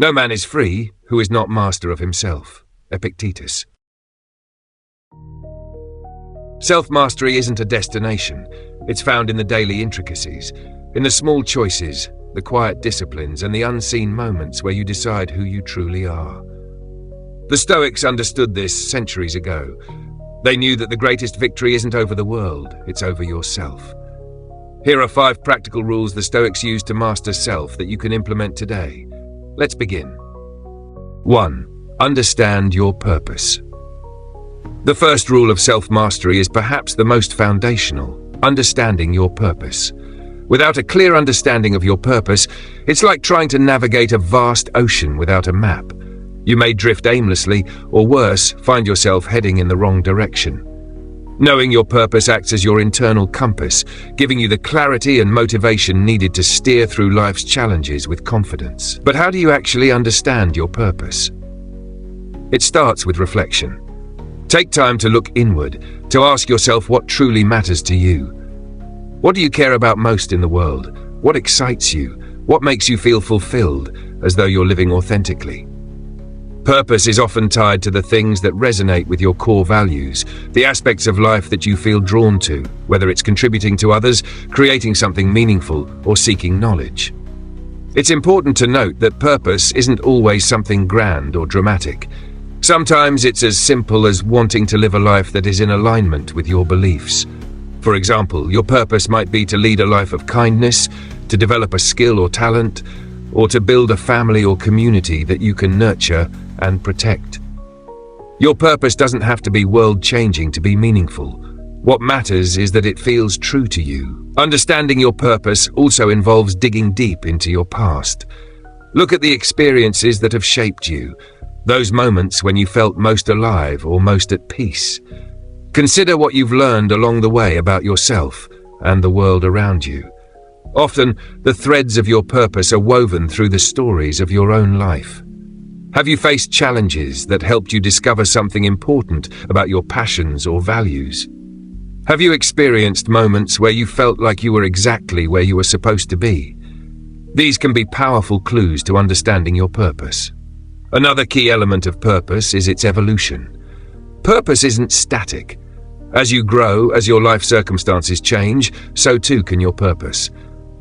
No man is free who is not master of himself. Epictetus. Self-mastery isn't a destination. It's found in the daily intricacies, in the small choices, the quiet disciplines, and the unseen moments where you decide who you truly are. The Stoics understood this centuries ago. They knew that the greatest victory isn't over the world, it's over yourself. Here are 5 practical rules the Stoics used to master self that you can implement today. Let's begin. 1. Understand your purpose. The first rule of self-mastery is perhaps the most foundational: understanding your purpose. Without a clear understanding of your purpose, it's like trying to navigate a vast ocean without a map. You may drift aimlessly, or worse, find yourself heading in the wrong direction. Knowing your purpose acts as your internal compass, giving you the clarity and motivation needed to steer through life's challenges with confidence. But how do you actually understand your purpose? It starts with reflection. Take time to look inward, to ask yourself what truly matters to you. What do you care about most in the world? What excites you? What makes you feel fulfilled, as though you're living authentically? Purpose is often tied to the things that resonate with your core values, the aspects of life that you feel drawn to, whether it's contributing to others, creating something meaningful, or seeking knowledge. It's important to note that purpose isn't always something grand or dramatic. Sometimes it's as simple as wanting to live a life that is in alignment with your beliefs. For example, your purpose might be to lead a life of kindness, to develop a skill or talent, or to build a family or community that you can nurture and protect. Your purpose doesn't have to be world-changing to be meaningful. What matters is that it feels true to you. Understanding your purpose also involves digging deep into your past. Look at the experiences that have shaped you, those moments when you felt most alive or most at peace. Consider what you've learned along the way about yourself and the world around you. Often, the threads of your purpose are woven through the stories of your own life. Have you faced challenges that helped you discover something important about your passions or values? Have you experienced moments where you felt like you were exactly where you were supposed to be? These can be powerful clues to understanding your purpose. Another key element of purpose is its evolution. Purpose isn't static. As you grow, as your life circumstances change, so too can your purpose.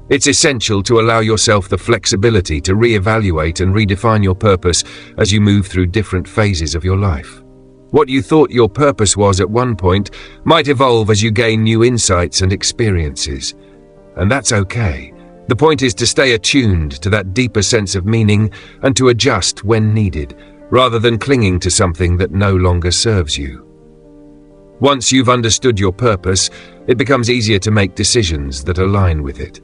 It's essential to allow yourself the flexibility to reevaluate and redefine your purpose as you move through different phases of your life. What you thought your purpose was at one point might evolve as you gain new insights and experiences. And that's okay. The point is to stay attuned to that deeper sense of meaning and to adjust when needed, rather than clinging to something that no longer serves you. Once you've understood your purpose, it becomes easier to make decisions that align with it.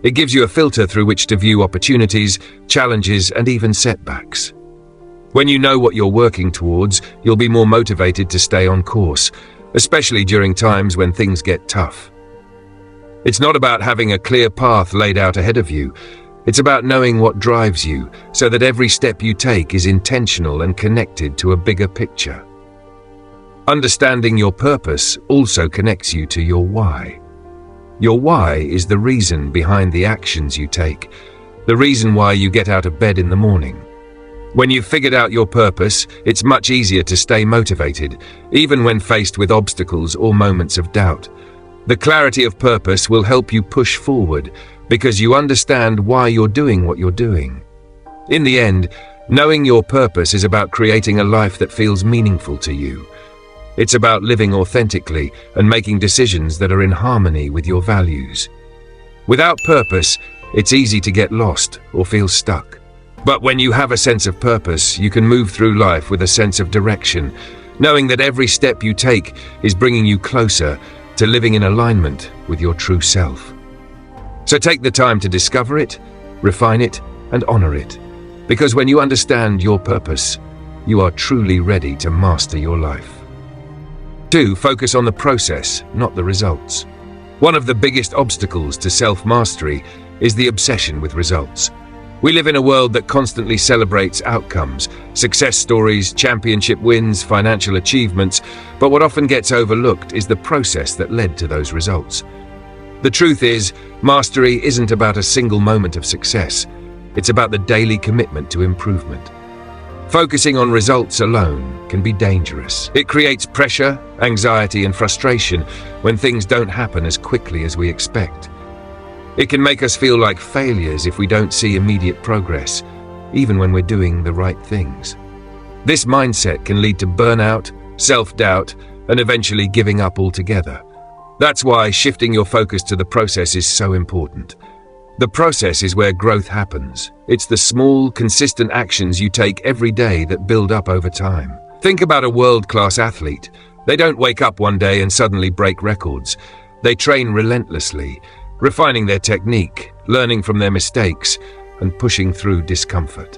It gives you a filter through which to view opportunities, challenges, and even setbacks. When you know what you're working towards, you'll be more motivated to stay on course, especially during times when things get tough. It's not about having a clear path laid out ahead of you. It's about knowing what drives you, so that every step you take is intentional and connected to a bigger picture. Understanding your purpose also connects you to your why. Your why is the reason behind the actions you take, the reason why you get out of bed in the morning. When you've figured out your purpose, it's much easier to stay motivated, even when faced with obstacles or moments of doubt. The clarity of purpose will help you push forward because you understand why you're doing what you're doing. In the end, knowing your purpose is about creating a life that feels meaningful to you. It's about living authentically and making decisions that are in harmony with your values. Without purpose, it's easy to get lost or feel stuck. But when you have a sense of purpose, you can move through life with a sense of direction, knowing that every step you take is bringing you closer to living in alignment with your true self. So take the time to discover it, refine it, and honor it. Because when you understand your purpose, you are truly ready to master your life. 2. Focus on the process, not the results. One of the biggest obstacles to self-mastery is the obsession with results. We live in a world that constantly celebrates outcomes, success stories, championship wins, financial achievements, but what often gets overlooked is the process that led to those results. The truth is, mastery isn't about a single moment of success. It's about the daily commitment to improvement. Focusing on results alone can be dangerous. It creates pressure, anxiety, and frustration when things don't happen as quickly as we expect. It can make us feel like failures if we don't see immediate progress, even when we're doing the right things. This mindset can lead to burnout, self-doubt, and eventually giving up altogether. That's why shifting your focus to the process is so important. The process is where growth happens. It's the small, consistent actions you take every day that build up over time. Think about a world-class athlete. They don't wake up one day and suddenly break records. They train relentlessly, refining their technique, learning from their mistakes, and pushing through discomfort.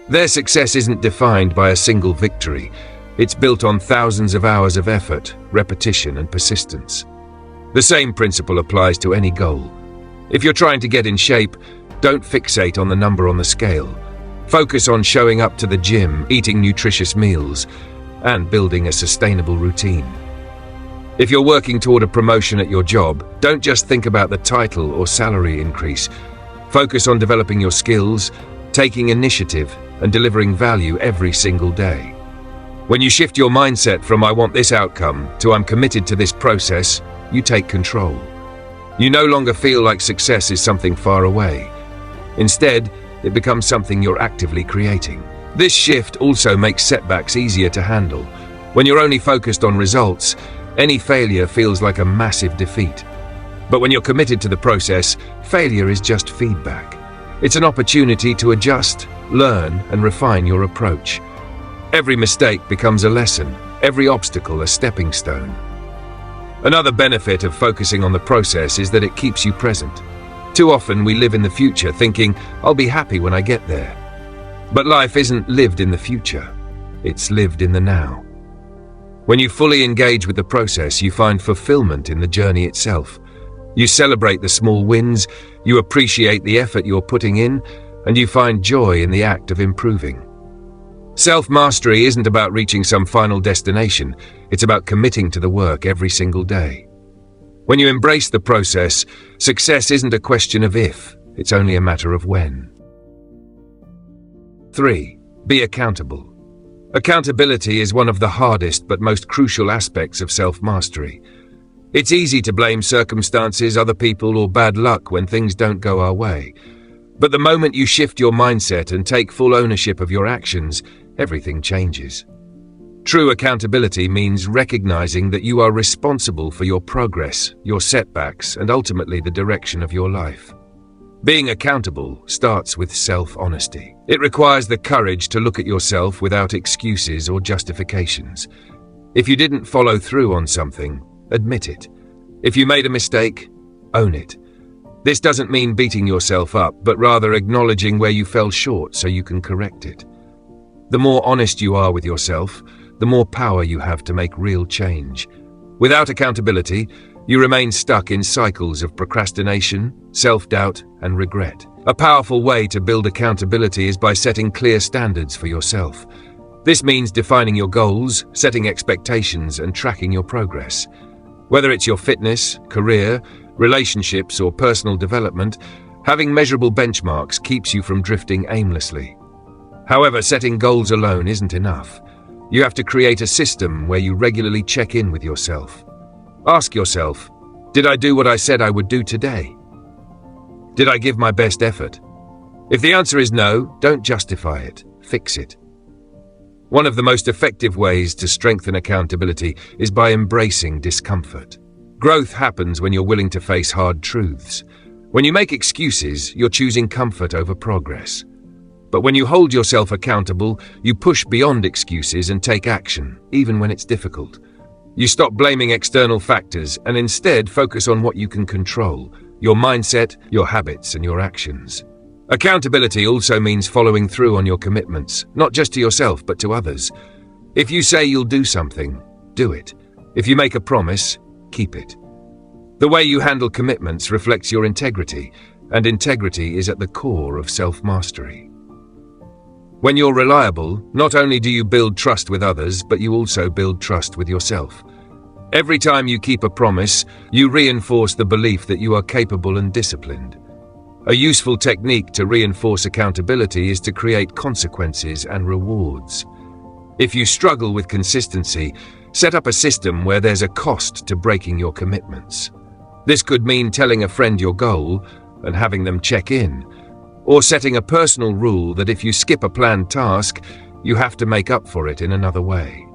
Their success isn't defined by a single victory. It's built on thousands of hours of effort, repetition, and persistence. The same principle applies to any goal. If you're trying to get in shape, don't fixate on the number on the scale. Focus on showing up to the gym, eating nutritious meals, and building a sustainable routine. If you're working toward a promotion at your job, don't just think about the title or salary increase. Focus on developing your skills, taking initiative, and delivering value every single day. When you shift your mindset from "I want this outcome" to "I'm committed to this process," you take control. You no longer feel like success is something far away. Instead, it becomes something you're actively creating. This shift also makes setbacks easier to handle. When you're only focused on results, any failure feels like a massive defeat. But when you're committed to the process, failure is just feedback. It's an opportunity to adjust, learn, and refine your approach. Every mistake becomes a lesson, every obstacle a stepping stone. Another benefit of focusing on the process is that it keeps you present. Too often we live in the future thinking, "I'll be happy when I get there." But life isn't lived in the future, it's lived in the now. When you fully engage with the process, you find fulfillment in the journey itself. You celebrate the small wins, you appreciate the effort you're putting in, and you find joy in the act of improving. Self-mastery isn't about reaching some final destination, it's about committing to the work every single day. When you embrace the process, success isn't a question of if, it's only a matter of when. 3. Be accountable. Accountability is one of the hardest but most crucial aspects of self-mastery. It's easy to blame circumstances, other people, or bad luck when things don't go our way. But the moment you shift your mindset and take full ownership of your actions, everything changes. True accountability means recognizing that you are responsible for your progress, your setbacks, and ultimately the direction of your life. Being accountable starts with self-honesty. It requires the courage to look at yourself without excuses or justifications. If you didn't follow through on something, admit it. If you made a mistake, own it. This doesn't mean beating yourself up, but rather acknowledging where you fell short so you can correct it. The more honest you are with yourself, the more power you have to make real change. Without accountability, you remain stuck in cycles of procrastination, self-doubt, and regret. A powerful way to build accountability is by setting clear standards for yourself. This means defining your goals, setting expectations, and tracking your progress. Whether it's your fitness, career, relationships, or personal development, having measurable benchmarks keeps you from drifting aimlessly. However, setting goals alone isn't enough. You have to create a system where you regularly check in with yourself. Ask yourself, did I do what I said I would do today? Did I give my best effort? If the answer is no, don't justify it, fix it. One of the most effective ways to strengthen accountability is by embracing discomfort. Growth happens when you're willing to face hard truths. When you make excuses, you're choosing comfort over progress. But when you hold yourself accountable, you push beyond excuses and take action, even when it's difficult. You stop blaming external factors and instead focus on what you can control: your mindset, your habits, and your actions. Accountability also means following through on your commitments, not just to yourself, but to others. If you say you'll do something, do it. If you make a promise, keep it. The way you handle commitments reflects your integrity, and integrity is at the core of self-mastery. When you're reliable, not only do you build trust with others, but you also build trust with yourself. Every time you keep a promise, you reinforce the belief that you are capable and disciplined. A useful technique to reinforce accountability is to create consequences and rewards. If you struggle with consistency, set up a system where there's a cost to breaking your commitments. This could mean telling a friend your goal and having them check in, or setting a personal rule that if you skip a planned task, you have to make up for it in another way.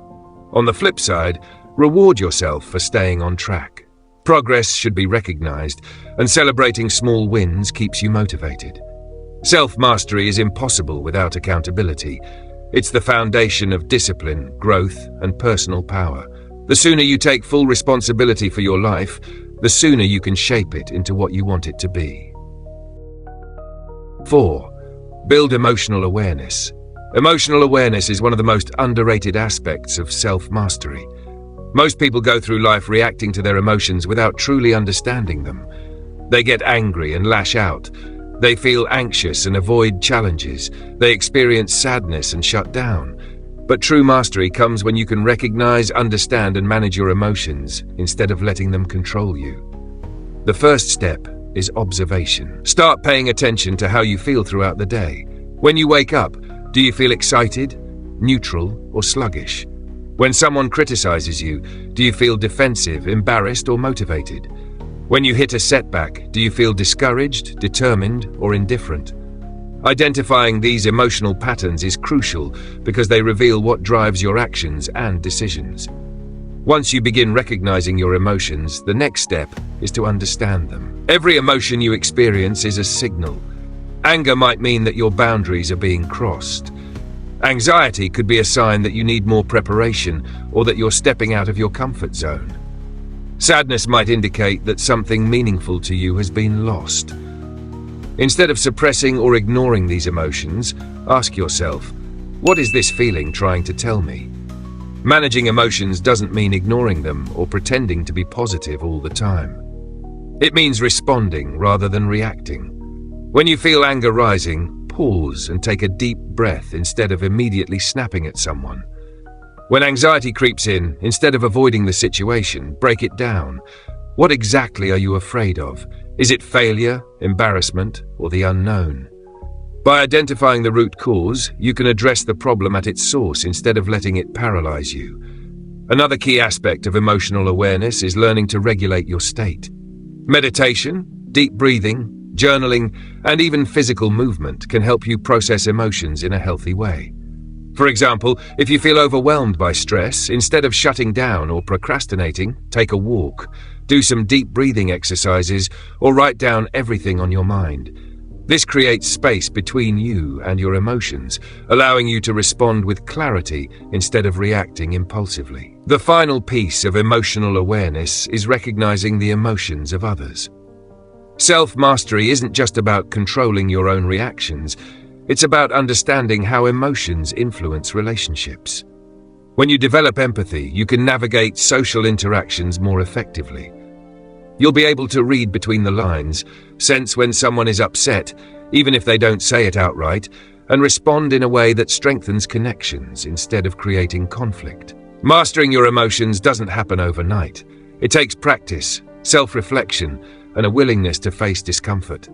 On the flip side, reward yourself for staying on track. Progress should be recognized, and celebrating small wins keeps you motivated. Self-mastery is impossible without accountability. It's the foundation of discipline, growth, and personal power. The sooner you take full responsibility for your life, the sooner you can shape it into what you want it to be. 4. Build emotional awareness. Emotional awareness is one of the most underrated aspects of self-mastery. Most people go through life reacting to their emotions without truly understanding them. They get angry and lash out. They feel anxious and avoid challenges. They experience sadness and shut down. But true mastery comes when you can recognize, understand, and manage your emotions instead of letting them control you. The first step is observation. Start paying attention to how you feel throughout the day. When you wake up, do you feel excited, neutral, or sluggish? When someone criticizes you, do you feel defensive, embarrassed, or motivated? When you hit a setback, do you feel discouraged, determined, or indifferent? Identifying these emotional patterns is crucial because they reveal what drives your actions and decisions. Once you begin recognizing your emotions, the next step is to understand them. Every emotion you experience is a signal. Anger might mean that your boundaries are being crossed. Anxiety could be a sign that you need more preparation or that you're stepping out of your comfort zone. Sadness might indicate that something meaningful to you has been lost. Instead of suppressing or ignoring these emotions, ask yourself, what is this feeling trying to tell me? Managing emotions doesn't mean ignoring them or pretending to be positive all the time. It means responding rather than reacting. When you feel anger rising, pause and take a deep breath instead of immediately snapping at someone. When anxiety creeps in, instead of avoiding the situation, break it down. What exactly are you afraid of? Is it failure, embarrassment, or the unknown? By identifying the root cause, you can address the problem at its source instead of letting it paralyze you. Another key aspect of emotional awareness is learning to regulate your state. Meditation, deep breathing, journaling, and even physical movement can help you process emotions in a healthy way. For example, if you feel overwhelmed by stress, instead of shutting down or procrastinating, take a walk, do some deep breathing exercises, or write down everything on your mind. This creates space between you and your emotions, allowing you to respond with clarity instead of reacting impulsively. The final piece of emotional awareness is recognizing the emotions of others. Self-mastery isn't just about controlling your own reactions, it's about understanding how emotions influence relationships. When you develop empathy, you can navigate social interactions more effectively. You'll be able to read between the lines, sense when someone is upset, even if they don't say it outright, and respond in a way that strengthens connections instead of creating conflict. Mastering your emotions doesn't happen overnight. It takes practice, self-reflection, and a willingness to face discomfort.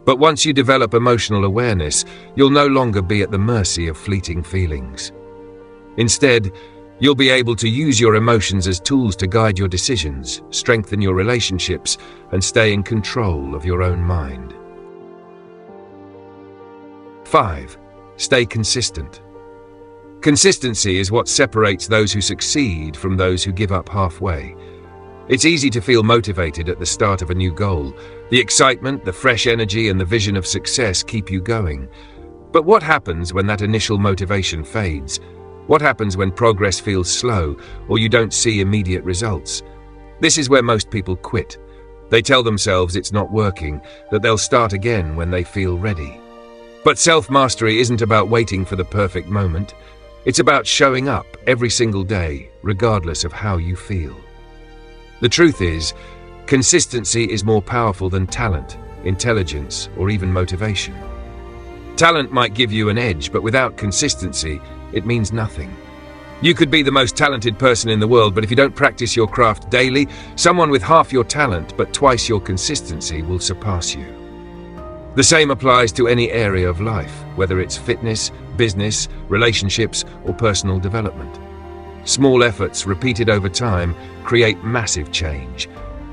But once you develop emotional awareness, you'll no longer be at the mercy of fleeting feelings. Instead, you'll be able to use your emotions as tools to guide your decisions, strengthen your relationships, and stay in control of your own mind. 5. Stay consistent. Consistency is what separates those who succeed from those who give up halfway. It's easy to feel motivated at the start of a new goal. The excitement, the fresh energy, and the vision of success keep you going. But what happens when that initial motivation fades? What happens when progress feels slow or you don't see immediate results? This is where most people quit. They tell themselves it's not working, that they'll start again when they feel ready. But self-mastery isn't about waiting for the perfect moment. It's about showing up every single day, regardless of how you feel. The truth is, consistency is more powerful than talent, intelligence, or even motivation. Talent might give you an edge, but without consistency, it means nothing. You could be the most talented person in the world, but if you don't practice your craft daily, someone with half your talent but twice your consistency will surpass you. The same applies to any area of life, whether it's fitness, business, relationships, or personal development. Small efforts repeated over time create massive change.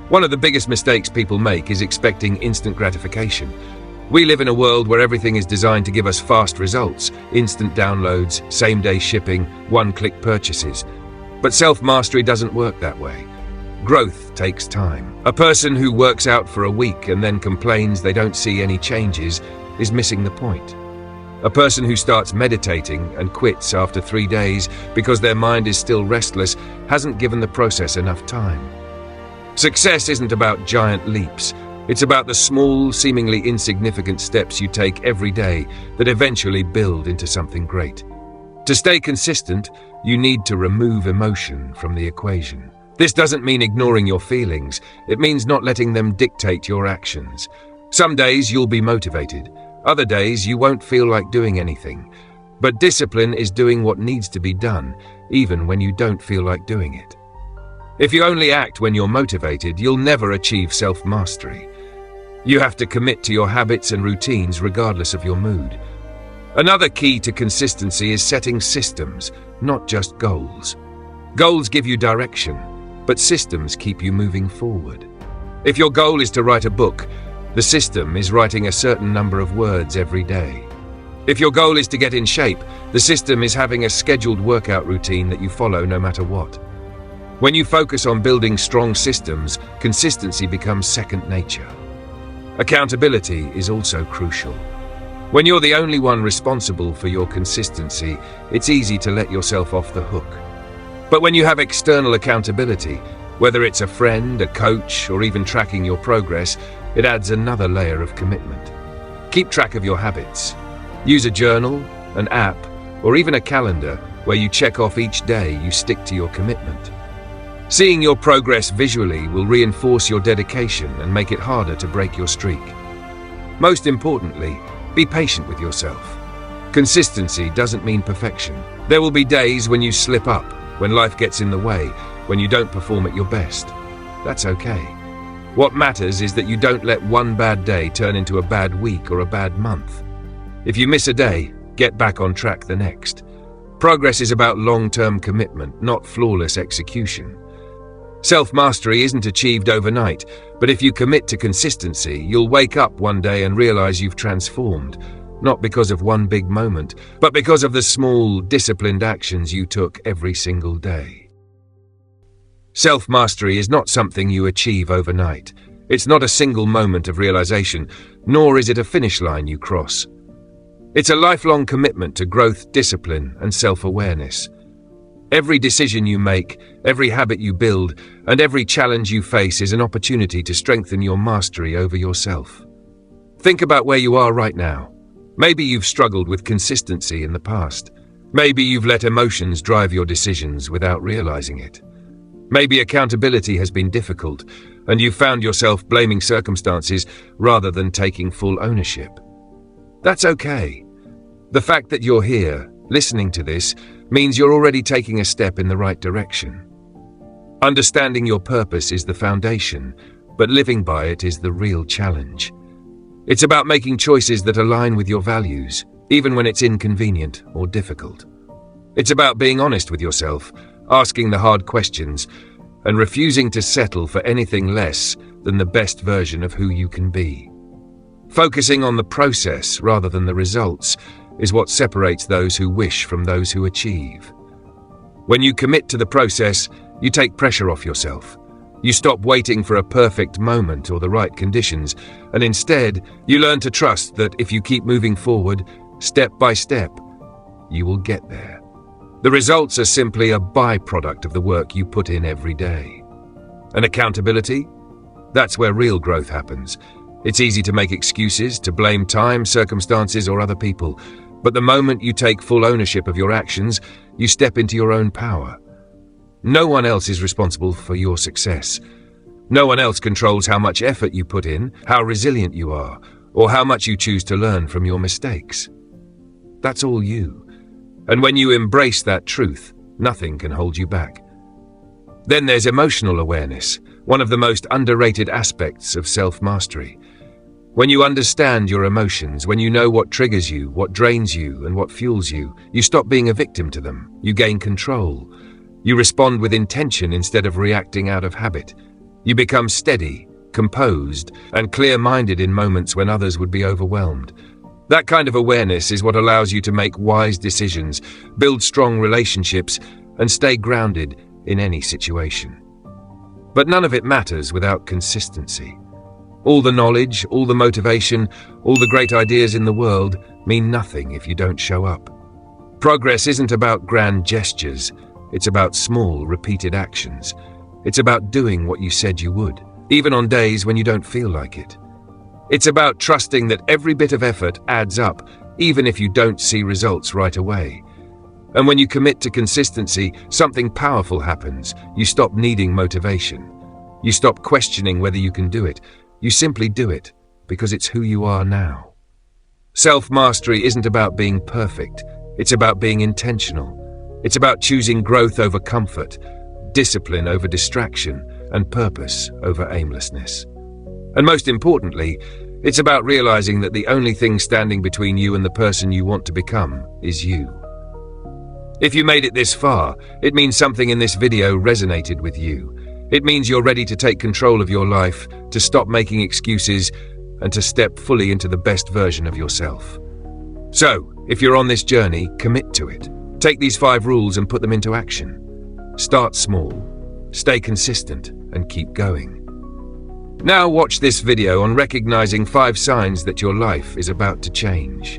One of the biggest mistakes people make is expecting instant gratification. We live in a world where everything is designed to give us fast results, instant downloads, same-day shipping, one-click purchases. But self-mastery doesn't work that way. Growth takes time. A person who works out for a week and then complains they don't see any changes is missing the point. A person who starts meditating and quits after 3 days because their mind is still restless hasn't given the process enough time. Success isn't about giant leaps. It's about the small, seemingly insignificant steps you take every day that eventually build into something great. To stay consistent, you need to remove emotion from the equation. This doesn't mean ignoring your feelings. It means not letting them dictate your actions. Some days you'll be motivated. Other days you won't feel like doing anything. But discipline is doing what needs to be done, even when you don't feel like doing it. If you only act when you're motivated, you'll never achieve self-mastery. You have to commit to your habits and routines regardless of your mood. Another key to consistency is setting systems, not just goals. Goals give you direction, but systems keep you moving forward. If your goal is to write a book, the system is writing a certain number of words every day. If your goal is to get in shape, the system is having a scheduled workout routine that you follow no matter what. When you focus on building strong systems, consistency becomes second nature. Accountability is also crucial. When you're the only one responsible for your consistency, it's easy to let yourself off the hook. But when you have external accountability, whether it's a friend, a coach, or even tracking your progress, it adds another layer of commitment. Keep track of your habits. Use a journal, an app, or even a calendar where you check off each day you stick to your commitment. Seeing your progress visually will reinforce your dedication and make it harder to break your streak. Most importantly, be patient with yourself. Consistency doesn't mean perfection. There will be days when you slip up, when life gets in the way, when you don't perform at your best. That's okay. What matters is that you don't let one bad day turn into a bad week or a bad month. If you miss a day, get back on track the next. Progress is about long-term commitment, not flawless execution. Self-mastery isn't achieved overnight, but if you commit to consistency, you'll wake up one day and realize you've transformed, not because of one big moment, but because of the small, disciplined actions you took every single day. Self-mastery is not something you achieve overnight. It's not a single moment of realization, nor is it a finish line you cross. It's a lifelong commitment to growth, discipline, and self-awareness. Every decision you make, every habit you build, and every challenge you face is an opportunity to strengthen your mastery over yourself. Think about where you are right now. Maybe you've struggled with consistency in the past. Maybe you've let emotions drive your decisions without realizing it. Maybe accountability has been difficult, and you've found yourself blaming circumstances rather than taking full ownership. That's okay. The fact that you're here, listening to this, means you're already taking a step in the right direction. Understanding your purpose is the foundation, but living by it is the real challenge. It's about making choices that align with your values, even when it's inconvenient or difficult. It's about being honest with yourself, asking the hard questions, and refusing to settle for anything less than the best version of who you can be. Focusing on the process rather than the results is what separates those who wish from those who achieve. When you commit to the process, you take pressure off yourself. You stop waiting for a perfect moment or the right conditions, and instead, you learn to trust that if you keep moving forward, step by step, you will get there. The results are simply a byproduct of the work you put in every day. And accountability? That's where real growth happens. It's easy to make excuses, to blame time, circumstances, or other people. But the moment you take full ownership of your actions, you step into your own power. No one else is responsible for your success. No one else controls how much effort you put in, how resilient you are, or how much you choose to learn from your mistakes. That's all you. And when you embrace that truth, nothing can hold you back. Then there's emotional awareness, one of the most underrated aspects of self-mastery. When you understand your emotions, when you know what triggers you, what drains you, and what fuels you, you stop being a victim to them. You gain control. You respond with intention instead of reacting out of habit. You become steady, composed, and clear-minded in moments when others would be overwhelmed. That kind of awareness is what allows you to make wise decisions, build strong relationships, and stay grounded in any situation. But none of it matters without consistency. All the knowledge, all the motivation, all the great ideas in the world mean nothing if you don't show up. Progress isn't about grand gestures. It's about small, repeated actions. It's about doing what you said you would, even on days when you don't feel like it. It's about trusting that every bit of effort adds up, even if you don't see results right away. And when you commit to consistency, something powerful happens. You stop needing motivation. You stop questioning whether you can do it. You simply do it because it's who you are now. Self-mastery isn't about being perfect. It's about being intentional. It's about choosing growth over comfort, discipline over distraction, and purpose over aimlessness. And most importantly, it's about realizing that the only thing standing between you and the person you want to become is you. If you made it this far, it means something in this video resonated with you. It means you're ready to take control of your life, to stop making excuses, and to step fully into the best version of yourself. So, if you're on this journey, commit to it. Take these 5 rules and put them into action. Start small, stay consistent, and keep going. Now watch this video on recognizing 5 signs that your life is about to change.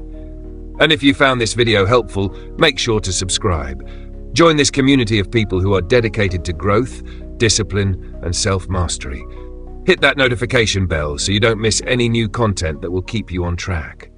And if you found this video helpful, make sure to subscribe. Join this community of people who are dedicated to growth, discipline, and self-mastery. Hit that notification bell so you don't miss any new content that will keep you on track.